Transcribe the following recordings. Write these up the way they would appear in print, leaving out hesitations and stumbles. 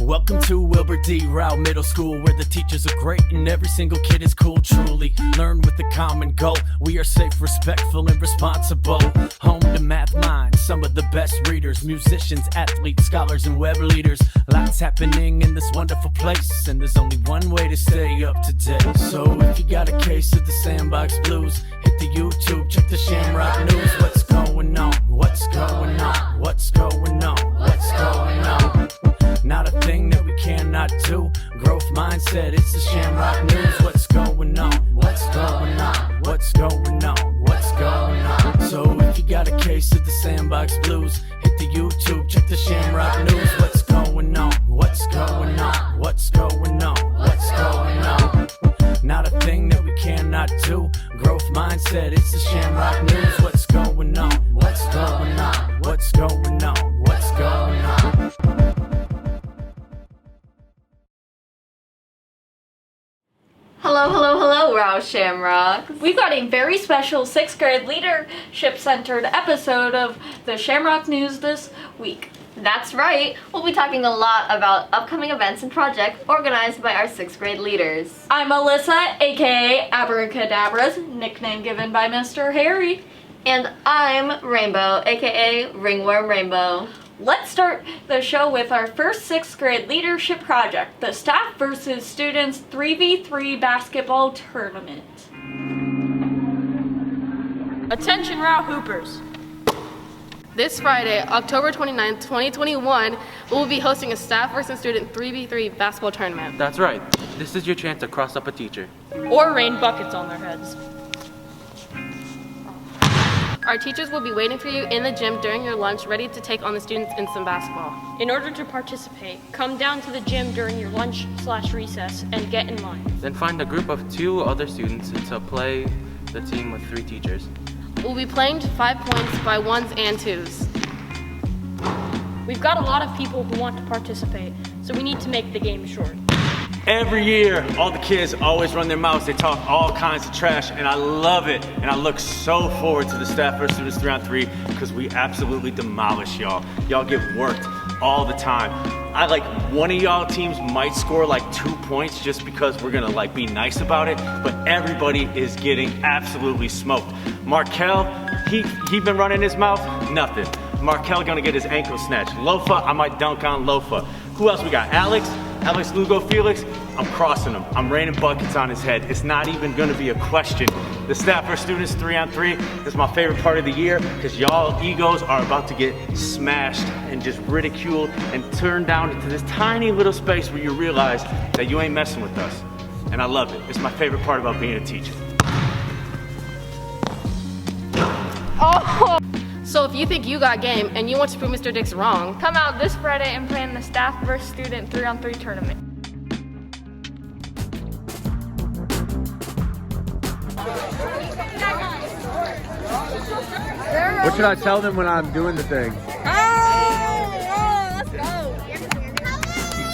Welcome to Wilbur D. Rowe Middle School, where the teachers are great and every single kid is cool. Truly learn with a common goal. We are safe, respectful, and responsible. Home to math minds, some of the best readers, musicians, athletes, scholars, and web leaders. Lots happening in this wonderful place, and there's only one way to stay up to date. So if you got a case of the Sandbox Blues, hit the YouTube, check the Shamrock News. What's going on? What's going on? What's going on? What's going on? Not a thing that we cannot do. Growth mindset, it's the Shamrock News. What's going on? What's going on? What's going on? What's going on? So if you got a case of the Sandbox Blues, hit the YouTube, check the Shamrock News. What's going on? What's going on? What's going on? What's going on? Not a thing that we cannot do. Growth mindset, it's the Shamrock News. What's going on? What's going on? What's going on? What's going on? Hello, hello, hello, Rowe Shamrocks. We've got a very special 6th grade leadership-centered episode of the Shamrock News this week. That's right. We'll be talking a lot about upcoming events and projects organized by our 6th grade leaders. I'm Alyssa, aka Abracadabras, nickname given by Mr. Harry. And I'm Rainbow, aka Ringworm Rainbow. Let's start the show with our first 6th grade leadership project, the Staff versus Students 3v3 Basketball Tournament. Attention Rowe Hoopers! This Friday, October 29th, 2021, we'll be hosting a Staff versus Student 3v3 basketball tournament. That's right. This is your chance to cross up a teacher. Or rain buckets on their heads. Our teachers will be waiting for you in the gym during your lunch, ready to take on the students in some basketball. In order to participate, come down to the gym during your lunch/recess and get in line. Then find a group of 2 other students to play the team with 3 teachers. We'll be playing to 5 points by 1s and 2s. We've got a lot of people who want to participate, so we need to make the game short. Every year, all the kids always run their mouths. They talk all kinds of trash, and I love it. And I look so forward to the Staff versus Students 3-on-3 because we absolutely demolish y'all. Y'all get worked all the time. I like one of y'all teams might score like 2 points just because we're gonna like be nice about it, but everybody is getting absolutely smoked. Markel, he been running his mouth, nothing. Markel gonna get his ankle snatched. Lofa, I might dunk on Lofa. Who else we got? Alex Lugo Felix, I'm crossing him. I'm raining buckets on his head. It's not even gonna be a question. The Staff versus Students 3-on-3 is my favorite part of the year because y'all egos are about to get smashed and just ridiculed and turned down into this tiny little space where you realize that you ain't messing with us. And I love it. It's my favorite part about being a teacher. Oh! So if you think you got game and you want to prove Mr. Dix wrong, Come out this Friday and play in the Staff versus Student 3-on-3 tournament. What should I tell them when I'm doing the thing? Let's go.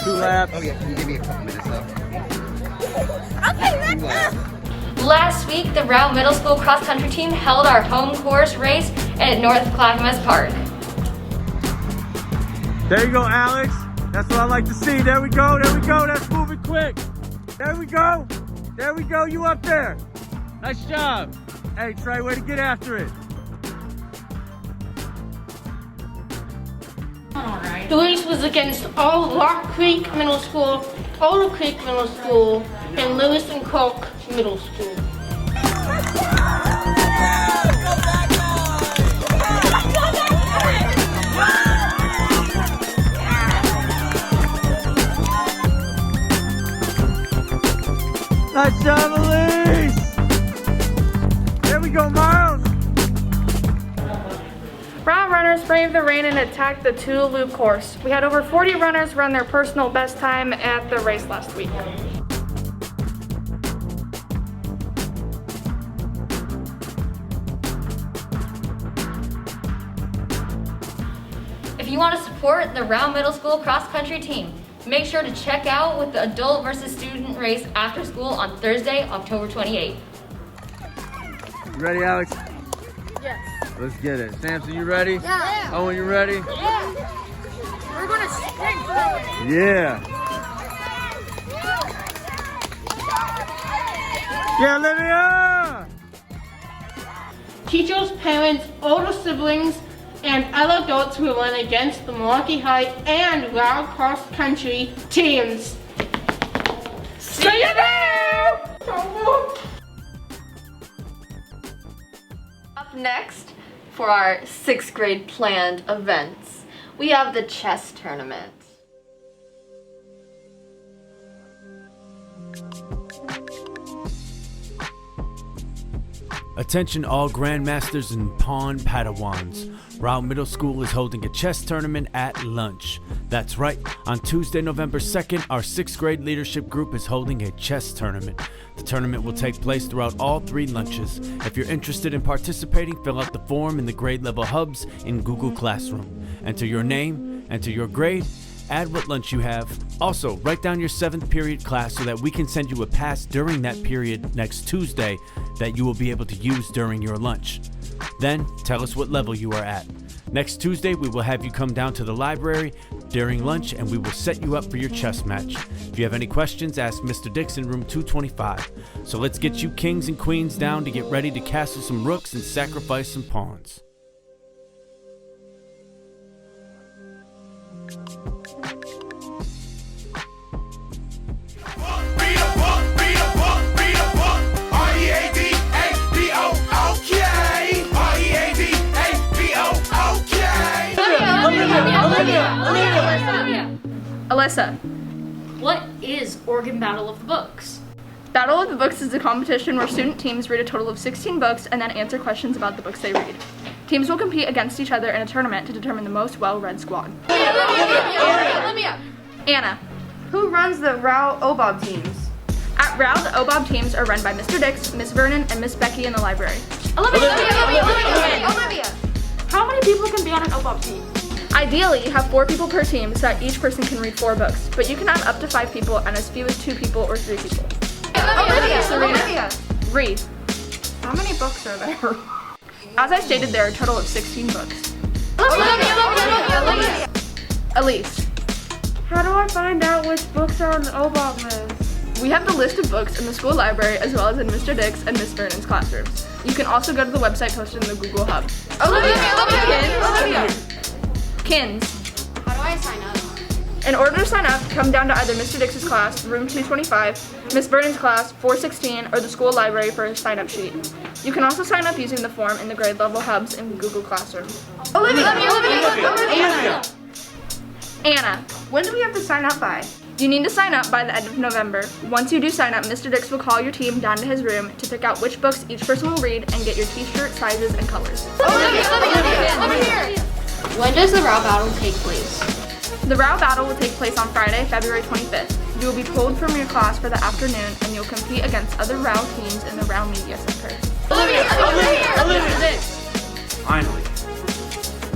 2 laps. Oh yeah, can you give me a couple minutes though? Okay, let's go. Last week, the Rowe Middle School cross-country team held our home course race at North Clackamas Park. There you go, Alex. That's what I like to see. There we go. There we go. That's moving quick. There we go. There we go. You up there. Nice job. Hey, Trey, way to get after it. The race was against all Rock Creek Middle School, Old Creek Middle School, and Lewis and Clark Middle School. Nice job, Elise. There we go, Miles. Rowe runners braved the rain and attacked the 2-loop course. We had over 40 runners run their personal best time at the race last week. If you want to support the Rowe Middle School cross-country team, make sure to check out with the adult versus student race after school on Thursday, October 28th. You ready, Alex? Yes. Let's get it. Samson, you ready? Yeah. Owen, you ready? Yeah. We're gonna sprint through it. Yeah. Yeah, Olivia! Teachers, parents, older siblings, and other adults who run against the Milwaukee High and Rowe Cross Country teams. See you there! Up next, for our 6th grade planned events, we have the chess tournament. Attention all grandmasters and pawn padawans. Rowe Middle School is holding a chess tournament at lunch. That's right, on Tuesday, November 2nd, our 6th grade leadership group is holding a chess tournament. The tournament will take place throughout all 3 lunches. If you're interested in participating, fill out the form in the grade level hubs in Google Classroom. Enter your name, enter your grade, add what lunch you have. Also, write down your 7th period class so that we can send you a pass during that period next Tuesday that you will be able to use during your lunch. Then, tell us what level you are at. Next Tuesday, we will have you come down to the library during lunch and we will set you up for your chess match. If you have any questions, ask Mr. Dix in room 225. So let's get you kings and queens down to get ready to castle some rooks and sacrifice some pawns. Alyssa, What is Oregon Battle of the Books? Battle of the Books is a competition where student teams read a total of 16 books and then answer questions about the books they read. Teams will compete against each other in a tournament to determine the most well-read squad. Anna, Who runs the Rowe OBOB teams? at Rowe, the OBOB teams are run by Mr. Dix, Miss Vernon, and Miss Becky in the library. Olivia! How many people can be on an OBOB team? Ideally, you have 4 people per team so that each person can read 4 books, but you can have up to 5 people and as few as 2 people or 3 people. Olivia! Read. How many books are there? As I stated, there are a total of 16 books. Olivia! Elise, How do I find out which books are on the OBOB list? we have the list of books in the school library as well as in Mr. Dix and Miss Vernon's classrooms. You can also go to the website posted in the Google Hub. Olivia! Kins, How do I sign up? in order to sign up, come down to either Mr. Dix's class, room 225, Miss Vernon's class, 416, or the school library for a sign-up sheet. You can also sign up using the form in the grade level hubs in Google Classroom. Olivia! Anna, When do we have to sign up by? you need to sign up by the end of November. Once you do sign up, Mr. Dix will call your team down to his room to pick out which books each person will read and get your t-shirt sizes and colors. When does the Rowe Battle take place? The Rowe Battle will take place on Friday, February 25th. You will be pulled from your class for the afternoon and you'll compete against other Rowe teams in the Rowe Media Center. Finally,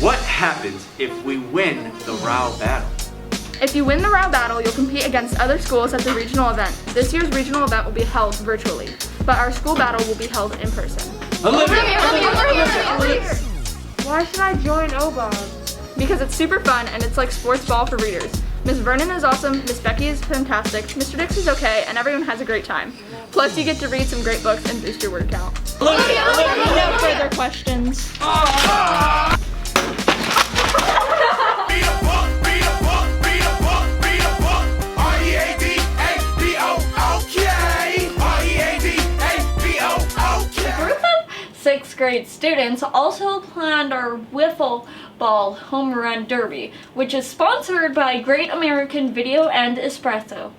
what happens if we win the Rowe Battle? If you win the Rowe Battle, you'll compete against other schools at the regional event. This year's regional event will be held virtually, but our school battle will be held in person. Why should I join OBOB? Because it's super fun and it's like sports ball for readers. Miss Vernon is awesome, Miss Becky is fantastic, Mr. Dix is okay, and everyone has a great time. Plus, you get to read some great books and boost your word count. No further questions. Sixth grade students also planned our Wiffle Ball Home Run Derby, which is sponsored by Great American Video and Espresso.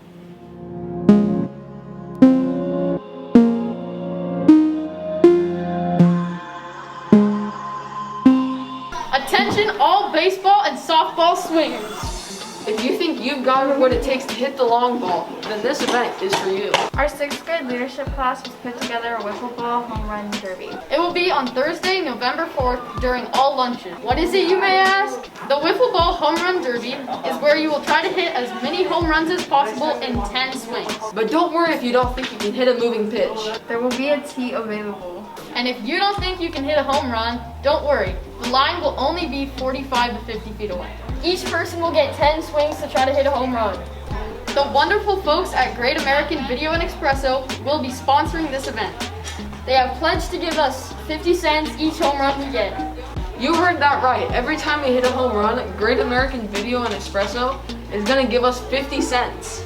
Attention all baseball and softball swingers. If you think you've got what it takes to hit the long ball, then this event is for you. Our 6th grade leadership class has put together a wiffle ball home run derby. It will be on Thursday, November 4th during all lunches. What is it, you may ask? The Wiffle Ball Home Run Derby is where you will try to hit as many home runs as possible in 10 swings. But don't worry if you don't think you can hit a moving pitch. There will be a tee available. And if you don't think you can hit a home run, don't worry. The line will only be 45 to 50 feet away. Each person will get 10 swings to try to hit a home run. The wonderful folks at Great American Video and Espresso will be sponsoring this event. They have pledged to give us 50 cents each home run we get. You heard that right. Every time we hit a home run, Great American Video and Espresso is going to give us 50 cents.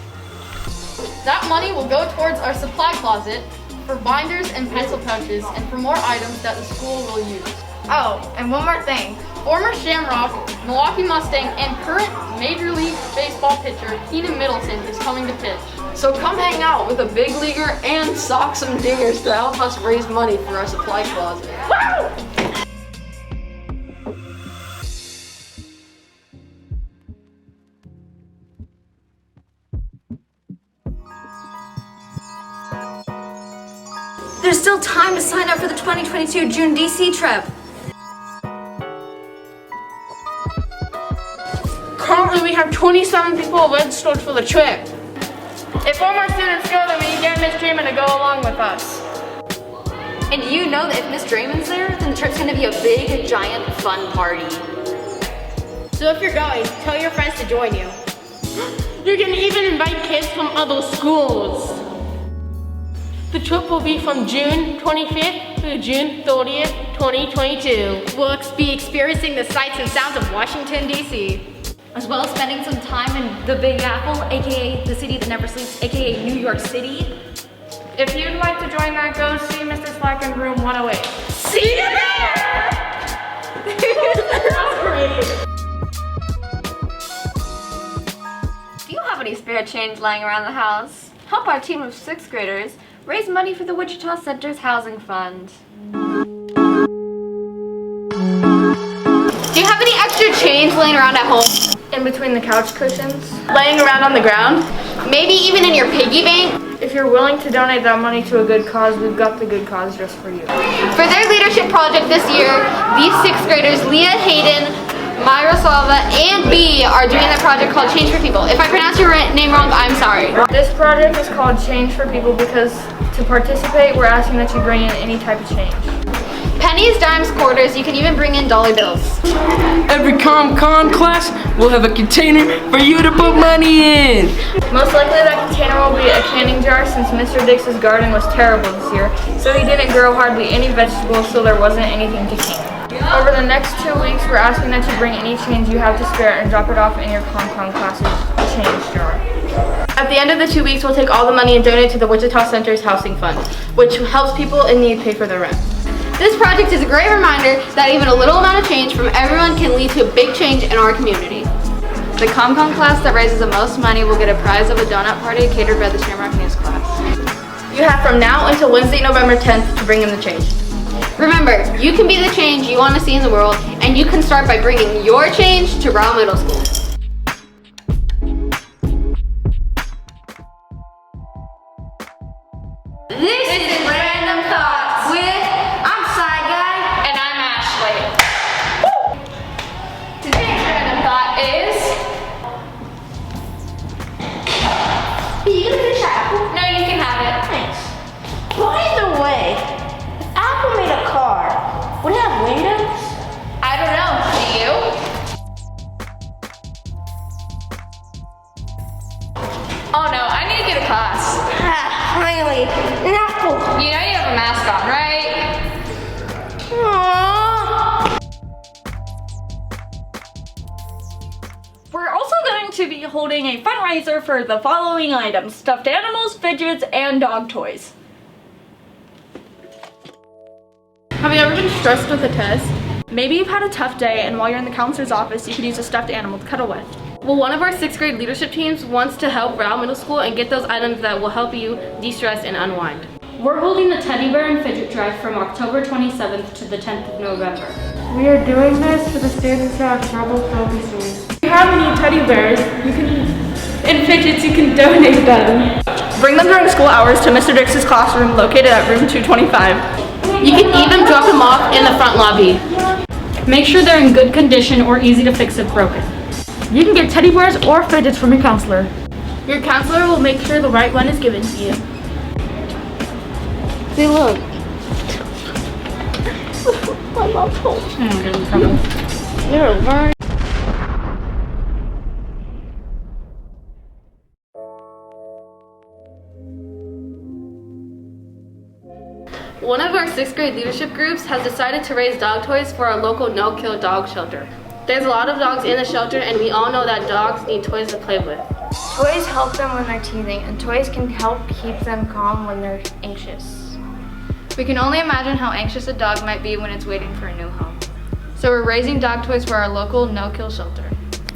That money will go towards our supply closet for binders and pencil pouches and for more items that the school will use. Oh, and one more thing. Former Shamrock, Milwaukee Mustang, and current Major League Baseball pitcher Keenan Middleton is coming to pitch. So come hang out with a big leaguer and sock some dingers to help us raise money for our supply closet. Woo! There's still time to sign up for the 2022 June DC trip. Currently, we have 27 people registered for the trip. If all more students go, then we can get Miss Dreamin to go along with us. And you know that if Miss Draymond's there, then the trip's gonna be a big, giant, fun party. So if you're going, tell your friends to join you. You can even invite kids from other schools. The trip will be from June 25th through June 30th, 2022. We'll be experiencing the sights and sounds of Washington, D.C., as well as spending some time in the Big Apple, aka the city that never sleeps, aka New York City. If you'd like to join that, go see Mr. Slack in room 108. See you there! That's great. Do you have any spare change lying around the house? Help our team of 6th graders raise money for the Wichita Center's housing fund. Do you have any extra change laying around at home? In between the couch cushions. Laying around on the ground? Maybe even in your piggy bank? If you're willing to donate that money to a good cause, we've got the good cause just for you. For their leadership project this year, these 6th graders, Leah Hayden, Myra Salva, and B are doing a project called Change for People. If I pronounce your name wrong, I'm sorry. This project is called Change for People because to participate, we're asking that you bring in any type of change. Pennies, dimes, quarters, you can even bring in dollar bills. Every ComCon class will have a container for you to put money in. Most likely that container will be a canning jar since Mr. Dix's garden was terrible this year, so he didn't grow hardly any vegetables, so there wasn't anything to can. Over the next 2 weeks, we're asking that you bring any change you have to spare and drop it off in your ComCon class's change jar. At the end of the 2 weeks, we'll take all the money and donate to the Wichita Center's housing fund, which helps people in need pay for their rent. This project is a great reminder that even a little amount of change from everyone can lead to a big change in our community. The ComCon class that raises the most money will get a prize of a donut party catered by the Shamrock News class. You have from now until Wednesday, November 10th to bring in the change. Remember, you can be the change you want to see in the world, and you can start by bringing your change to Rowe Middle School. This is Random Thoughts with I'm Sci Guy and I'm Ashley. Today's random thought is you gonna finish apple? No, you can have it. Thanks. By the way, if Apple made a car, would it have windows? I don't know. Do you? Oh no, I need to get a class. Finally, an apple. You know you have a mask on, right? Aww. We're also going to be holding a fundraiser for the following items: stuffed animals, fidgets, and dog toys. Have you ever been stressed with a test? Maybe you've had a tough day, and while you're in the counselor's office, you could use a stuffed animal to cuddle with. Well, one of our 6th grade leadership teams wants to help Rowe Middle School and get those items that will help you de-stress and unwind. We're holding the Teddy Bear and Fidget Drive from October 27th to the 10th of November. We are doing this for the students who have trouble focusing. If you have any teddy bears, you can and Fidgets, you can donate them. Bring them during school hours to Mr. Dix's classroom located at room 225. You can even drop them off in the front lobby. Make sure they're in good condition or easy to fix if broken. You can get teddy bears or fidgets from your counselor. Your counselor will make sure the right one is given to you. See, look. My mom's home. You're right. One of our 6th grade leadership groups has decided to raise dog toys for our local no-kill dog shelter. There's a lot of dogs in the shelter, and we all know that dogs need toys to play with. Toys help them when they're teething, and toys can help keep them calm when they're anxious. We can only imagine how anxious a dog might be when it's waiting for a new home. So we're raising dog toys for our local no-kill shelter.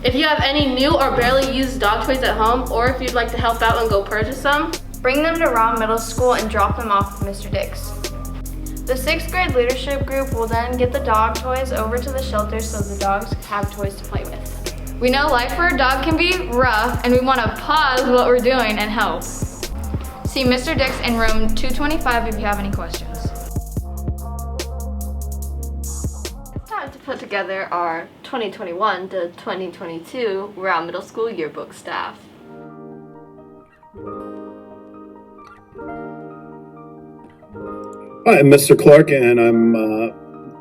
If you have any new or barely used dog toys at home, or if you'd like to help out and go purchase some, bring them to Rowe Middle School and drop them off with Mr. Dix. The 6th grade leadership group will then get the dog toys over to the shelter so the dogs have toys to play with. We know life for a dog can be rough, and we want to pause what we're doing and help. See Mr. Dix in room 225 if you have any questions. It's time to put together our 2021 to 2022 Rowe Middle School Yearbook Staff. Hi, I'm Mr. Clark, and I'm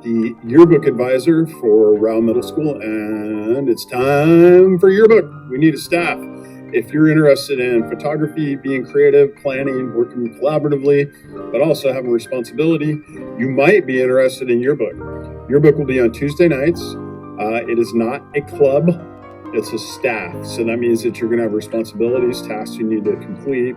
the yearbook advisor for Rowe Middle School, and it's time for yearbook. We need a staff. If you're interested in photography, being creative, planning, working collaboratively, but also having responsibility, you might be interested in yearbook. Yearbook will be on Tuesday nights. It is not a club, it's a staff. So that means that you're going to have responsibilities, tasks you need to complete,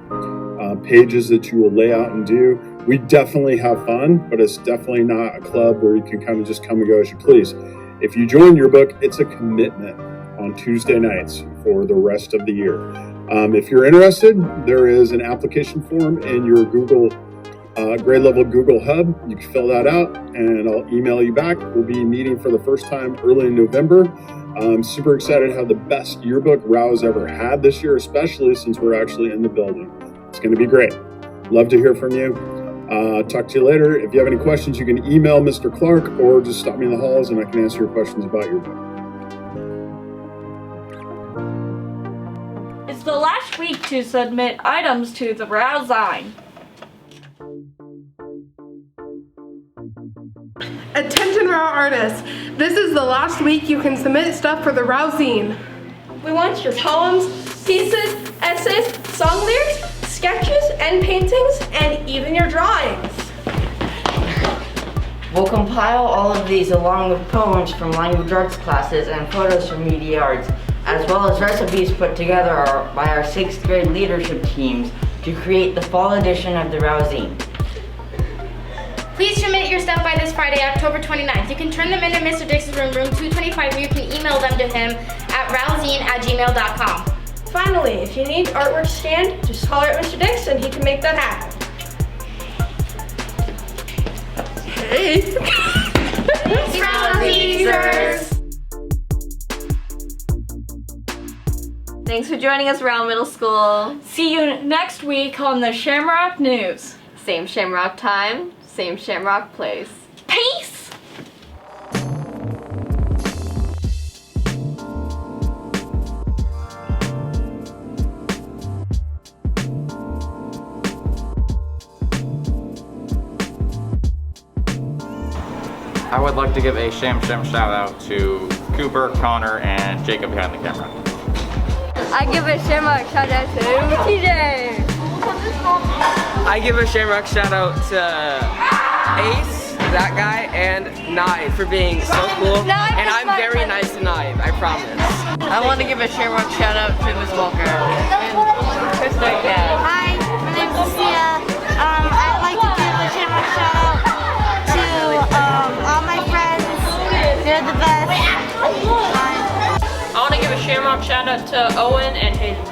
pages that you will lay out and do. We definitely have fun, but it's definitely not a club where you can kind of just come and go as you please. If you join Yearbook, it's a commitment on Tuesday nights for the rest of the year. If you're interested, there is an application form in your Google grade level Google Hub. You can fill that out and I'll email you back. We'll be meeting for the first time early in November. I'm super excited to have the best yearbook Rowe's ever had this year, especially since we're actually in the building. It's going to be great. Love to hear from you. Talk to you later. If you have any questions, you can email Mr. Clark or just stop me in the halls and I can answer your questions about your book. It's the last week to submit items to the Rowe Zine. Attention Rowe artists, this is the last week you can submit stuff for the Rowe Zine. We want your poems, pieces, essays, song lyrics, sketches and paintings, and even your drawings. We'll compile all of these along with poems from language arts classes and photos from media arts, as well as recipes put together by our 6th grade leadership teams to create the fall edition of the Rowe Zine. Please submit your stuff by this Friday, October 29th. You can turn them into Mr. Dix's room 225, or you can email them to him at rowzine@gmail.com. Finally, if you need artwork scanned, just holler at Mr. Dix and he can make that happen. Hey! Thanks for joining us, Rowe Middle School. See you next week on the Shamrock News. Same Shamrock time, same Shamrock place. Peace! I would like to give a shout out to Cooper, Connor, and Jacob behind the camera. I give a Shamrock shout out to TJ. I give a Shamrock shout out to Ace, that guy, and Nye for being so cool. And I'm very nice to Nye, I promise. I want to give a Shamrock shout out to Ms. Walker and Krista Cat. Hi, my name's Lucia. I'd like to give a Shamrock shout out to all my friends. They're the best. I want to give a Shamrock shout out to Owen and Hayden.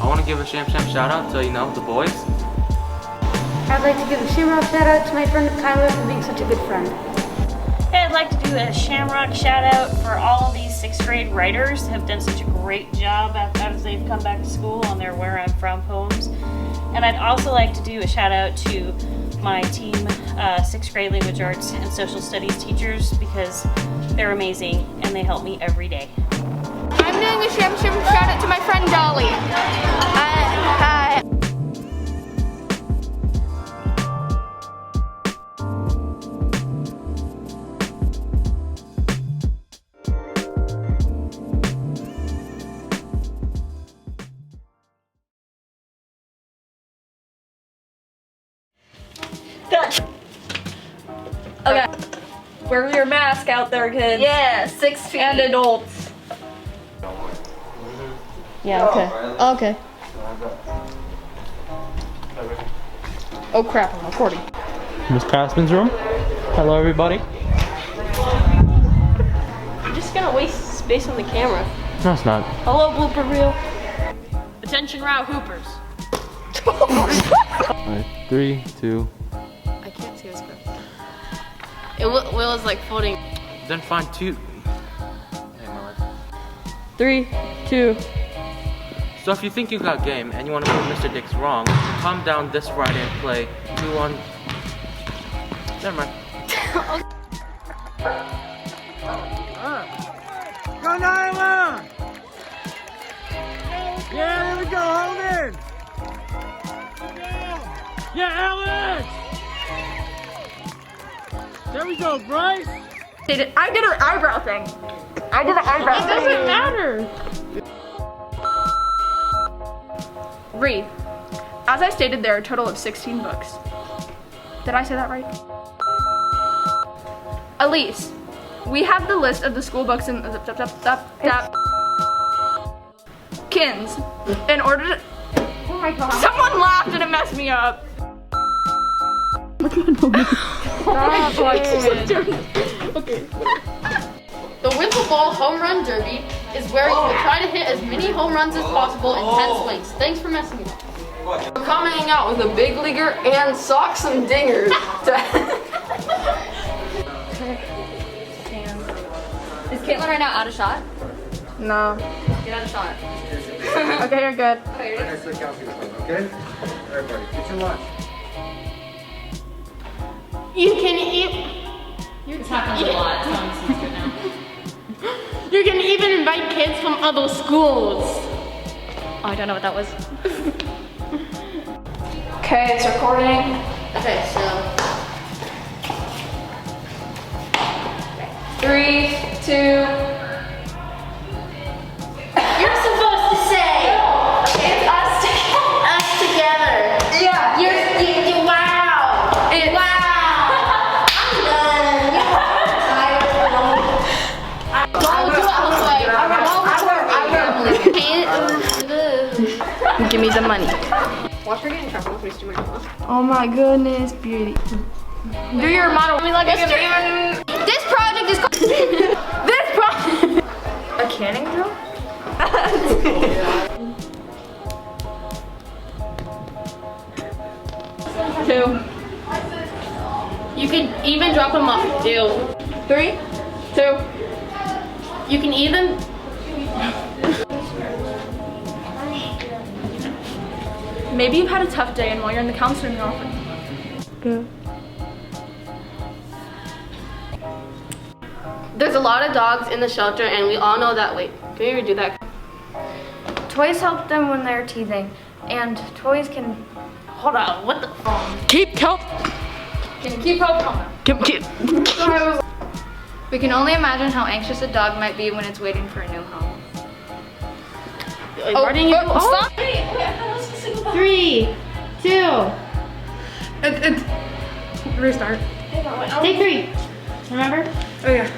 I want to give a shout out to, the boys. I'd like to give a Shamrock shout out to my friend Kyler for being such a good friend. Hey, I'd like to do a Shamrock shout out for all of these 6th grade writers who have done such a great job as they've come back to school on their Where I'm From poems. And I'd also like to do a shout out to my team 6th grade language arts and social studies teachers because they're amazing and they help me every day. I'm doing a shout out to my friend Dolly. Hi. Okay. Wear your mask out there, kids. Yeah, 6 feet. And adults. Yeah, okay. Okay. Oh crap, I'm recording. Miss Passman's room. Hello, everybody. You're just gonna waste space on the camera. No, it's not. Hello, blooper reel. Attention, Rowe Hoopers. Alright, 3, 2. I can't see this good. Will is like floating. Then find 2. 3, 2. So if you think you got game and you want to prove Mr. Dick's wrong, calm down this Friday and play 2 on... Never mind. Go Nyla! Yeah, there we go, hold in! Yeah, Alex! There we go, Bryce! I did an eyebrow thing. I did an eyebrow thing. It doesn't matter. Read. As I stated, there are a total of 16 books. Did I say that right? Elise, we have the list of the school books in Kins. In order to... Oh my god. Someone laughed and it messed me up. Okay. The Wiffle Ball Home Run Derby is where you will try to hit as many home runs as possible in 10 swings. Thanks for messing with me. We're coming out with a big leaguer and sock some dingers. Is Caitlin right now out of shot? No. Get out of shot. Okay, you're good. Okay, Okay? Everybody, get your lunch. You can eat. This happens a lot. It's not a secret now. You can even invite kids from other schools. Oh, I don't know what that was. Okay, it's recording. Okay, so 3, 2. You're supposed to say it's us together. Yeah. You wow. It's wow. Give me the money. Watch her get in trouble. Please do my mom. Oh my goodness, beauty. Do your model. This project is called This project. A canning drill? Two. You can even drop them off. 3, 2. You can even. Maybe you've had a tough day and while you're in the counseling office. Good. There's a lot of dogs in the shelter, and we all know that. Wait, can you redo that? Toys help them when they're teething, and toys can... Hold on, what the? Keep count. Can you keep up? Keep. We can only imagine how anxious a dog might be when it's waiting for a new home. Why didn't you go? Stop. 3, 2. It's restart. Take 3. Remember? Oh yeah.